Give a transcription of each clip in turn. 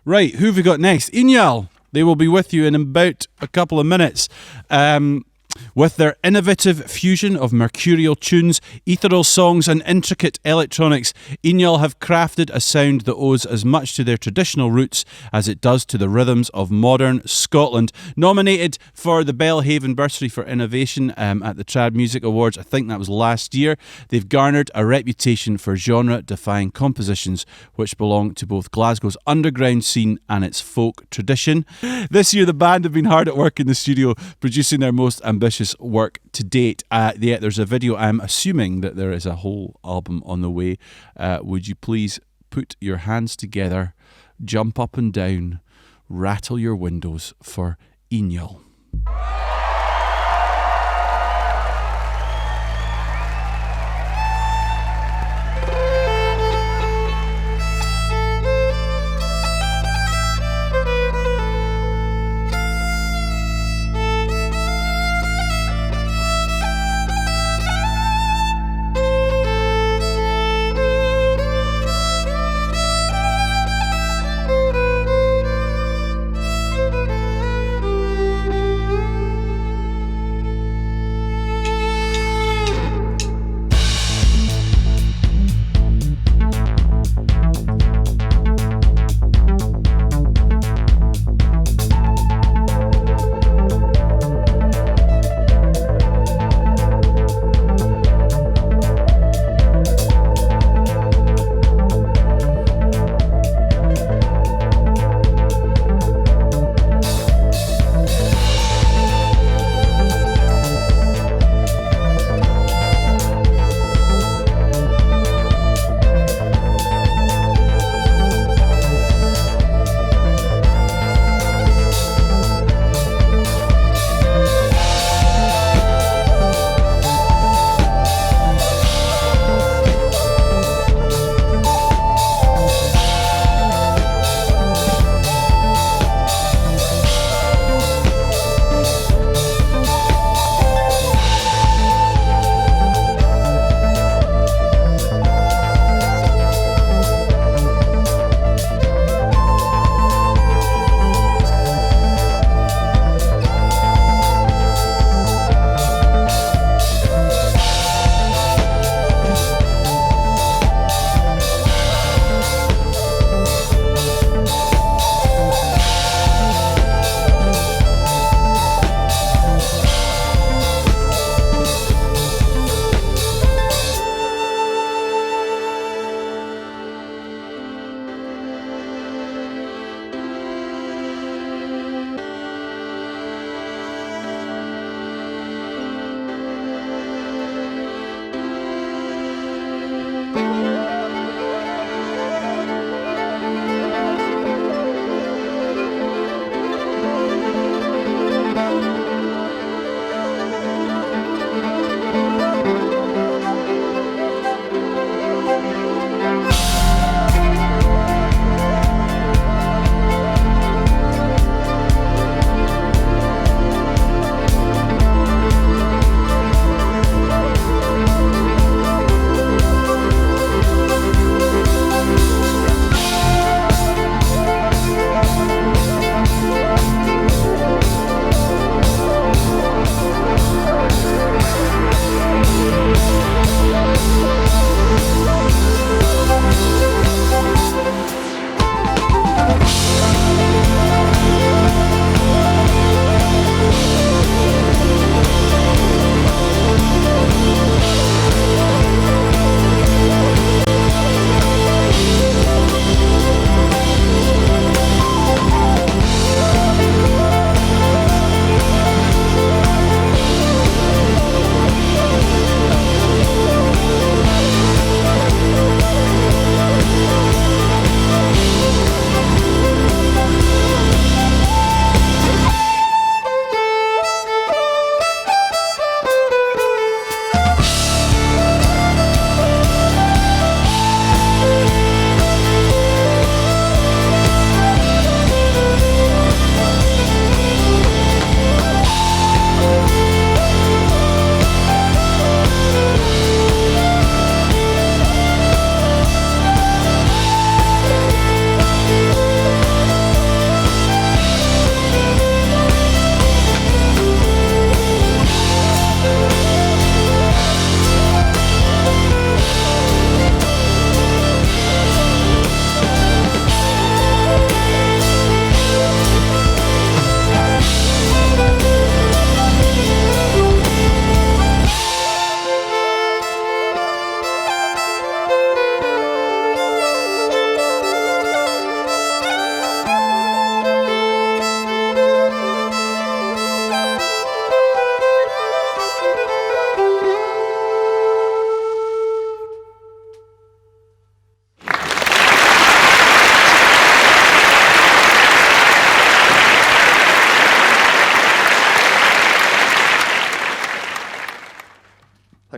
Right, who have we got next? Inyal. They will be with you in about a couple of minutes. With their innovative fusion of mercurial tunes, ethereal songs and intricate electronics, Inyal have crafted a sound that owes as much to their traditional roots as it does to the rhythms of modern Scotland. Nominated for the Belhaven Bursary for Innovation at the Trad Music Awards, I think that was last year, they've garnered a reputation for genre-defying compositions which belong to both Glasgow's underground scene and its folk tradition. This year the band have been hard at work in the studio producing their most ambitious work to date. There's a video. I'm assuming that there is a whole album on the way. Would you please put your hands together, jump up and down, rattle your windows for Inyal.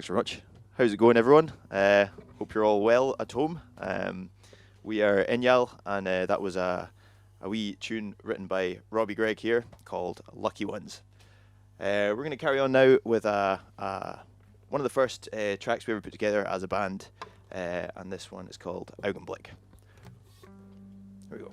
Thanks very much. How's it going, everyone? Hope you're all well at home. We are Inyal, and that was a wee tune written by Robbie Gregg here called Lucky Ones. We're going to carry on now with one of the first tracks we ever put together as a band, and this one is called Algon Blick. Here we go.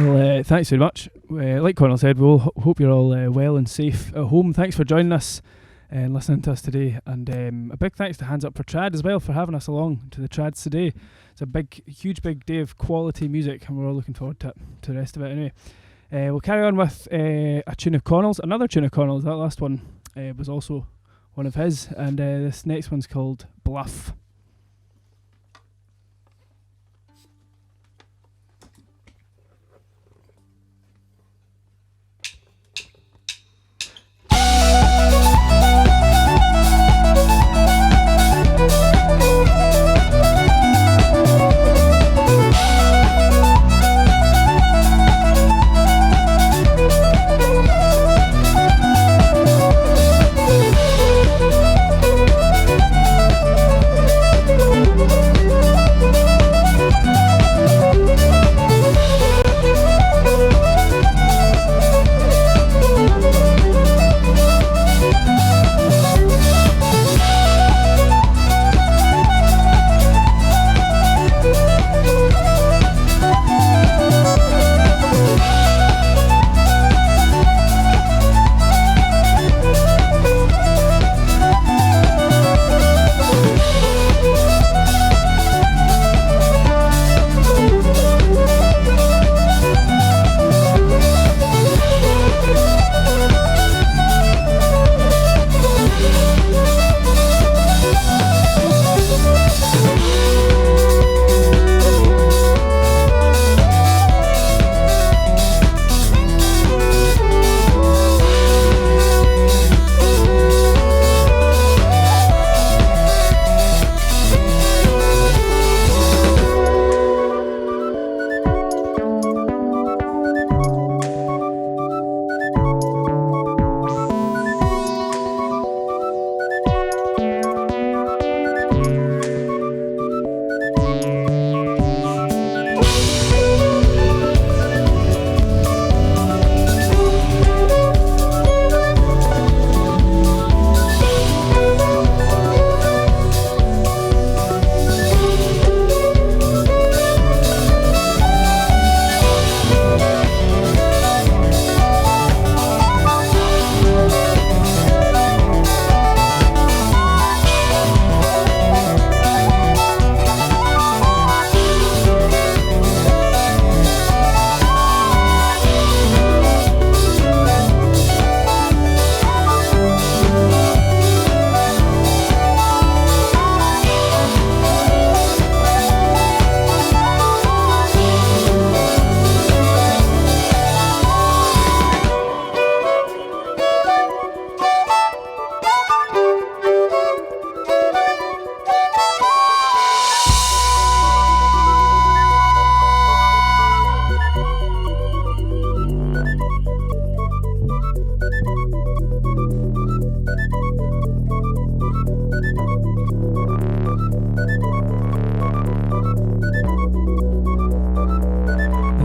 Well, thanks very much. Like Connell said, we'll hope you're all well and safe at home. Thanks for joining us. and listening to us today. And a big thanks to Hands Up for Trad as well for having us along to the Trads today. It's a huge big day of quality music, and we're all looking forward to the rest of it anyway. We'll carry on with a tune of Connell's, another tune of Connell's. That last one was also one of his, and this next one's called Bluff.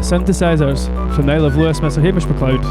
Synthesizers from the Isle of Lewis, Mr. Hamish MacLeod.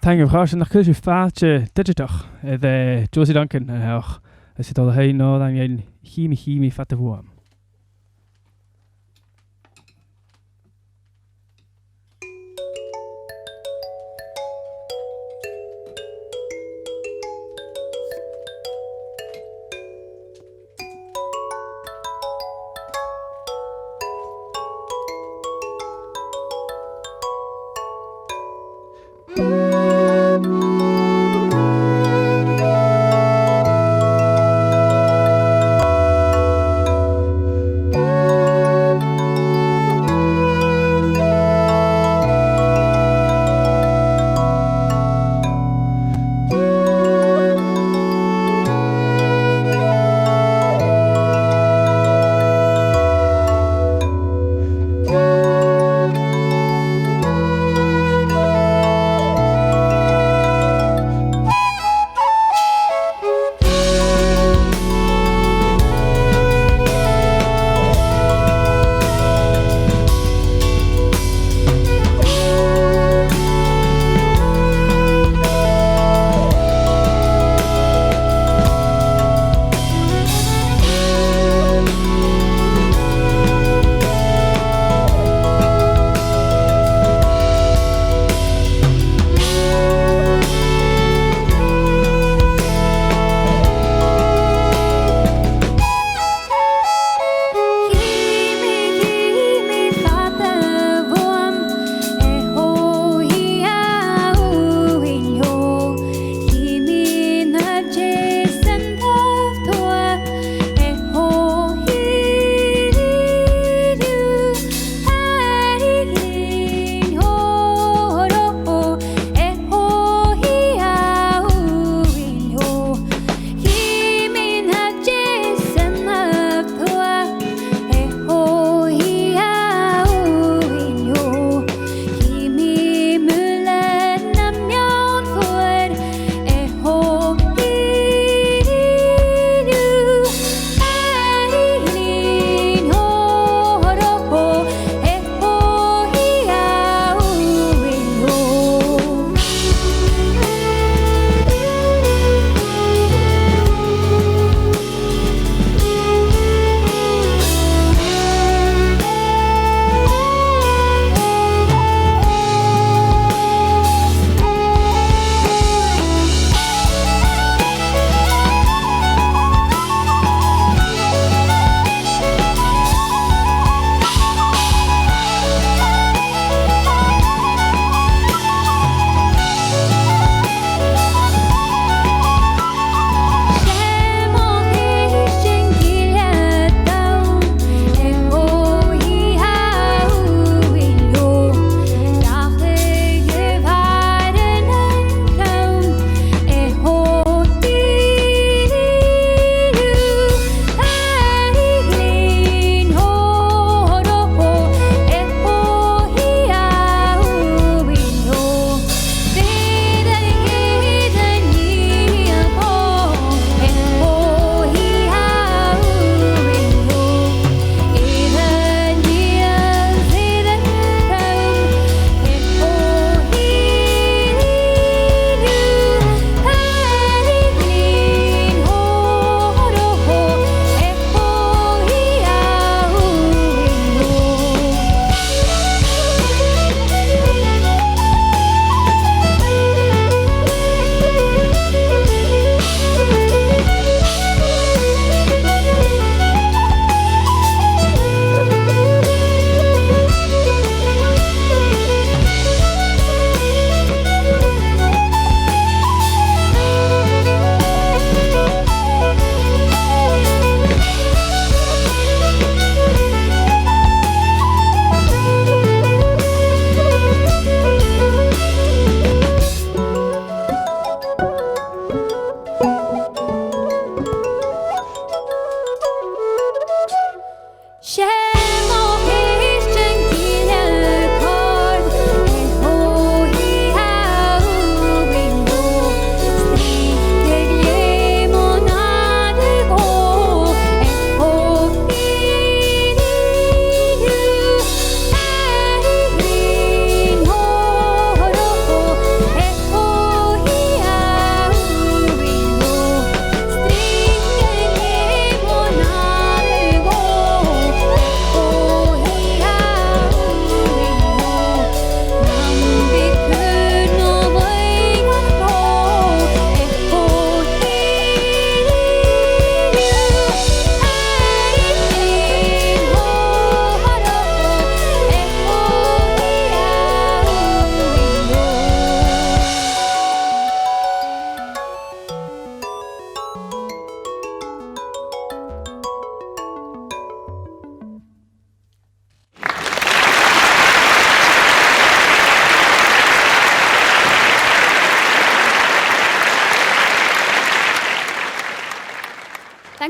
Thank you nach cúis fáte digitach the Josie Duncan and hech as it all hey no dan yen himi fatte vuam.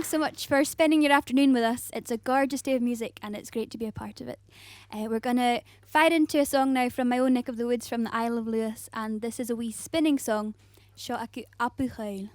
thanks so much for spending your afternoon with us. It's a gorgeous day of music and it's great to be a part of it. We're going to fire into a song now from my own neck of the woods from the Isle of Lewis, and this is a wee spinning song, Seo acu apu chail.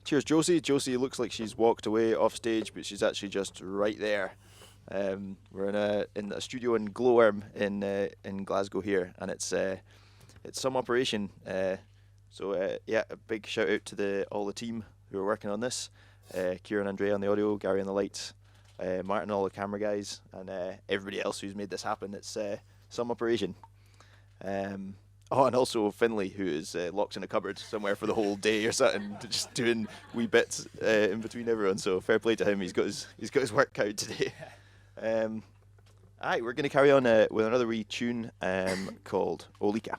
Cheers, Josie. Josie looks like she's walked away off stage, but she's actually just right there. We're in a studio in Glowworm in Glasgow here, and it's some operation. Yeah, a big shout out to all the team who are working on this. Kieran, Andrea on the audio, Gary on the lights. Martin, all the camera guys, and everybody else who's made this happen. It's some operation. Oh, and also Finlay, who is locked in a cupboard somewhere for the whole day or something, just doing wee bits in between everyone. So fair play to him. He's got his work cut today. Alright, we're going to carry on with another wee tune called Olika.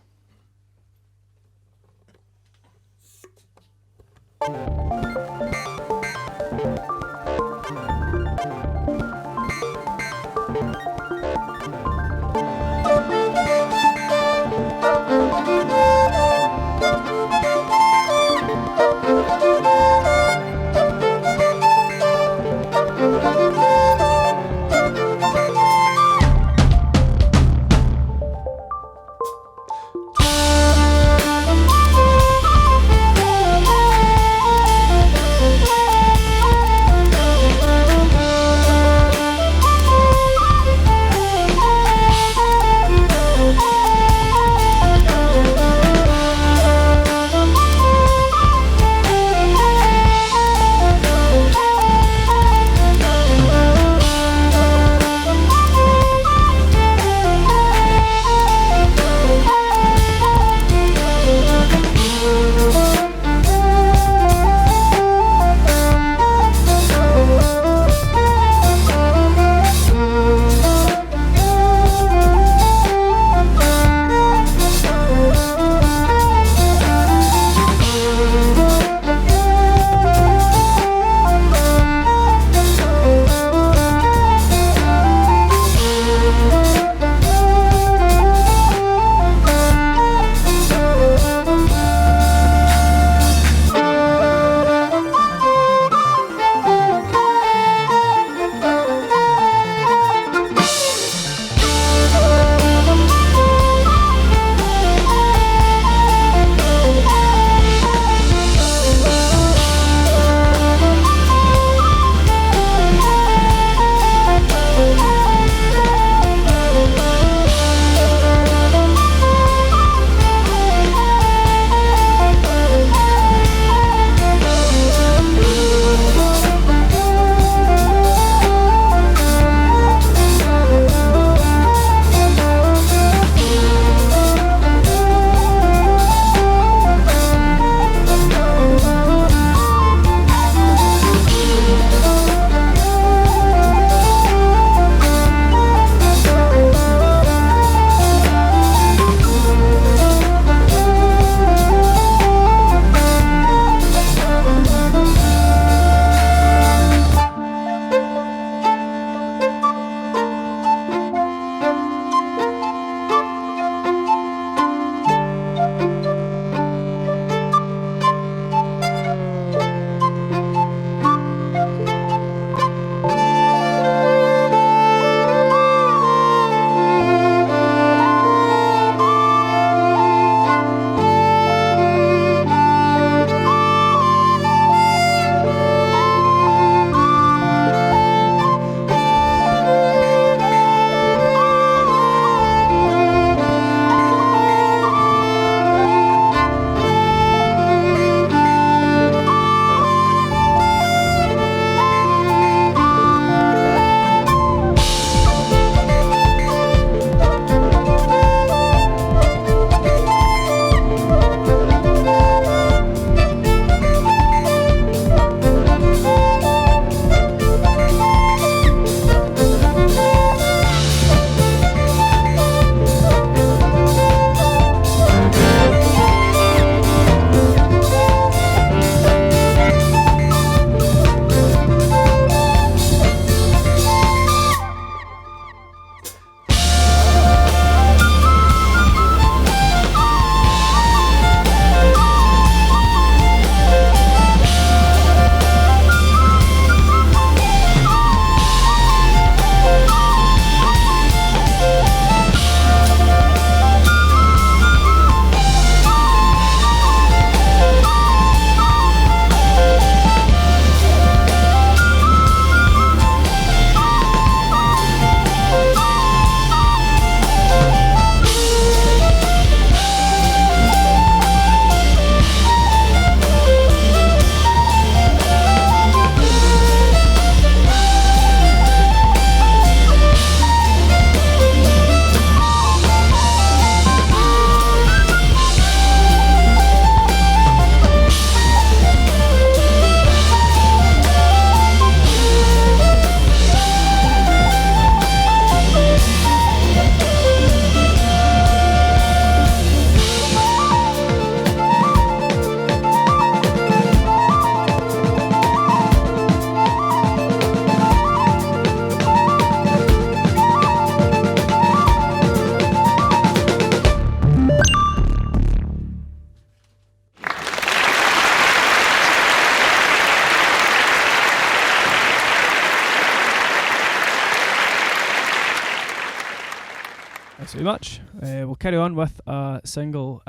very much. We'll carry on with a song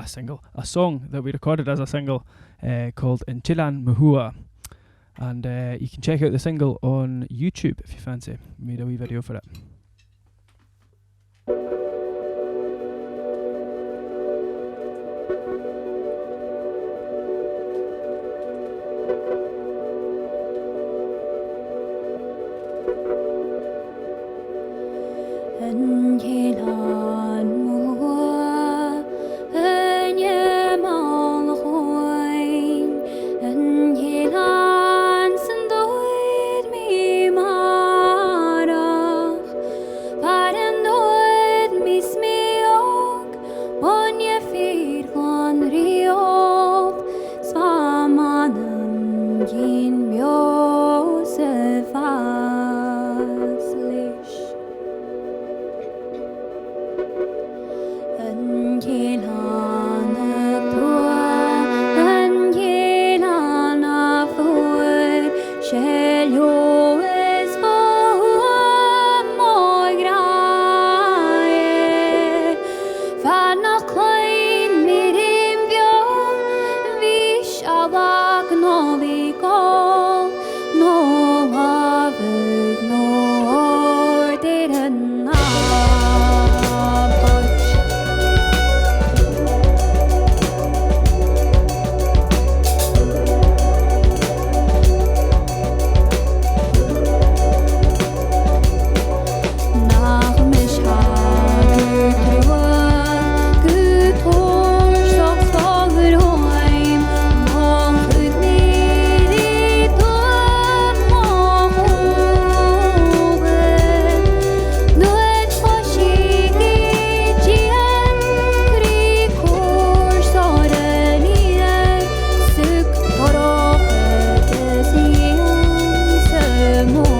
that we recorded as a single called Enchilan Mahua. And you can check out the single on YouTube if you fancy. We made a wee video for it. Enchilan Mahua, Enchilan Mahua, Enchilan Sandoid mi marach, Parendoid mi smiok, Onje firgon riop, Svamanem gin Josef aslish. Enchilan Mahua, Sheljo is for moi graie. Fanna klein mit im björn, vish avak no vikol, no havig no orderen apoch. Nach mich hagetrua, getorsch sagst fagerheim, mong ut mir I tom mohove. Nu et fashigi gian, krikor sarelier, suk toroket esian semornak.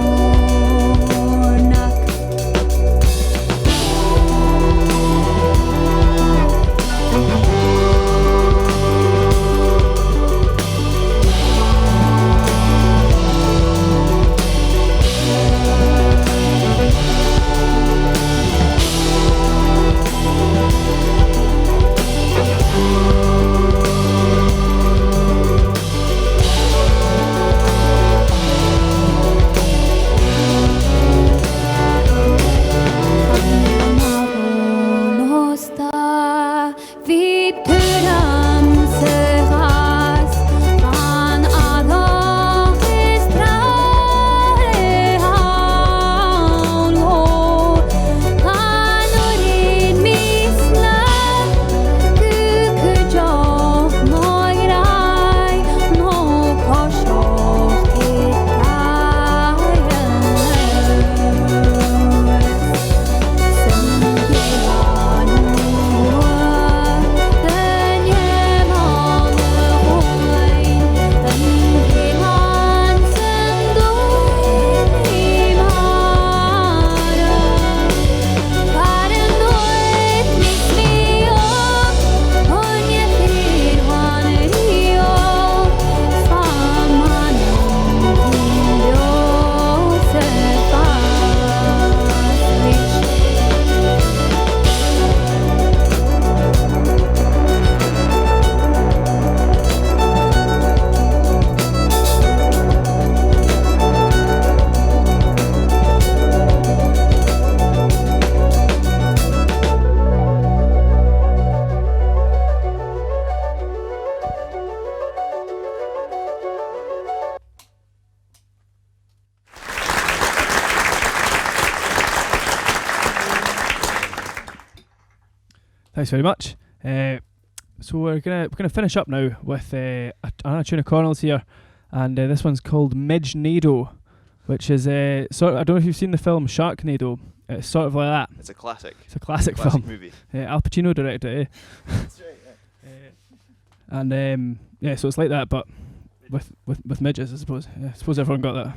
Nosta vid kuram seras, an adach estrare haulo, an orin misla, kukujoch noirai, no koshoch ikayen. Enchilan Mahua, Enchilan Mahua, Enchilan Sandoid mi marach, Parendoid mi smiok, Onje firgon riop, Svamanem gin Josef aslish. Thanks very much. So we're gonna finish up now with another tune of Connell's here, and this one's called Midge-nado, which is sort of, I don't know if you've seen the film Sharknado. It's sort of like that. It's a classic. It's a classic Classic film. movie. Al Pacino directed it. That's right, yeah. And yeah, so it's like that, but with midges, I suppose. Yeah, I suppose everyone got that.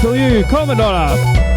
till you, Commodore.